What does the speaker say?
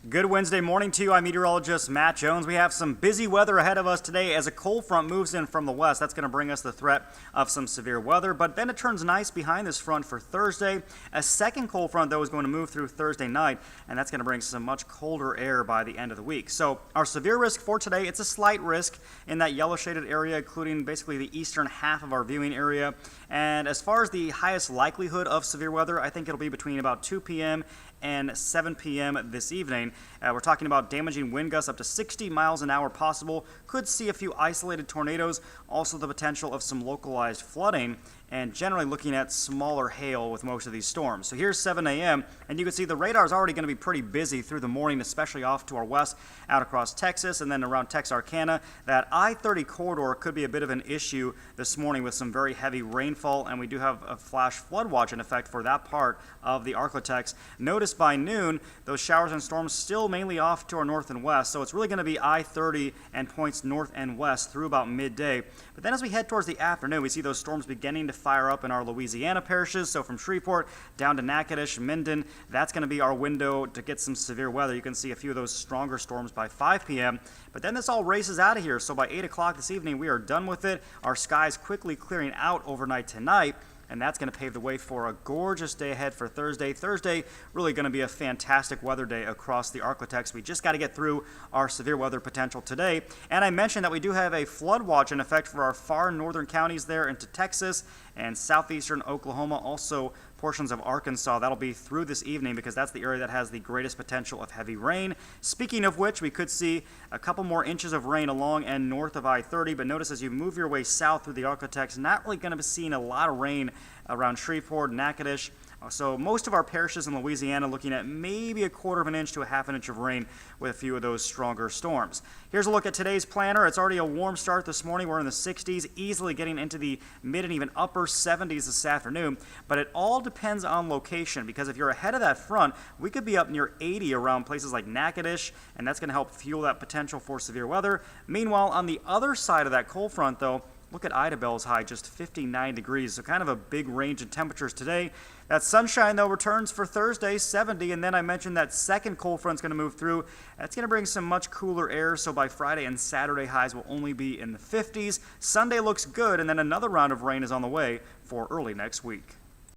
Good Wednesday morning to you. I'm meteorologist Matt Jones. We have some busy weather ahead of us today as a cold front moves in from the west. That's going to bring us the threat of some severe weather, but then it turns nice behind this front for Thursday. A second cold front, though, is going to move through Thursday night, and that's going to bring some much colder air by the end of the week. So our severe risk for today, it's a slight risk in that yellow shaded area, including basically the eastern half of our viewing area. And as far as the highest likelihood of severe weather, I think it'll be between about 2 p.m. and 7 p.m. this evening. We're talking about damaging wind gusts up to 60 miles an hour possible. Could see a few isolated tornadoes, also the potential of some localized flooding, and generally looking at smaller hail with most of these storms. So here's 7 a.m., and you can see the radar is already going to be pretty busy through the morning, especially off to our west, out across Texas, and then around Texarkana. That I-30 corridor could be a bit of an issue this morning with some very heavy rainfall, and we do have a flash flood watch in effect for that part of the ark-la-tex. Notice by noon, those showers and storms still mainly off to our north and west, so it's really going to be I-30 and points north and west through about midday. But then as we head towards the afternoon, we see those storms beginning to fire up in our Louisiana parishes. So from Shreveport down to Natchitoches, Minden, that's going to be our window to get some severe weather. You can see a few of those stronger storms by 5 p.m. But then this all races out of here. So by 8 o'clock this evening, we are done with it. Our skies quickly clearing out overnight tonight. And that's going to pave the way for a gorgeous day ahead for Thursday. Thursday, really going to be a fantastic weather day across the ark-la-tex. We just got to get through our severe weather potential today. And I mentioned that we do have a flood watch in effect for our far northern counties there into Texas and southeastern Oklahoma, also portions of Arkansas. That'll be through this evening because that's the area that has the greatest potential of heavy rain. Speaking of which, we could see a couple more inches of rain along and north of I-30, but notice as you move your way south through the ark-la-tex, not really going to be seeing a lot of rain around Shreveport, Natchitoches. So most of our parishes in Louisiana looking at maybe a quarter of an inch to a half an inch of rain with a few of those stronger storms. Here's a look at today's planner. It's already a warm start this morning. We're in the 60s, easily getting into the mid and even upper 70s this afternoon. But it all depends on location, because if you're ahead of that front, we could be up near 80 around places like Natchitoches, and that's going to help fuel that potential for severe weather. Meanwhile, on the other side of that cold front, though, look at Idabel's high, just 59 degrees, so kind of a big range in temperatures today. That sunshine, though, returns for Thursday, 70, and then I mentioned that second cold front's going to move through. That's going to bring some much cooler air, so by Friday and Saturday, highs will only be in the 50s. Sunday looks good, and then another round of rain is on the way for early next week.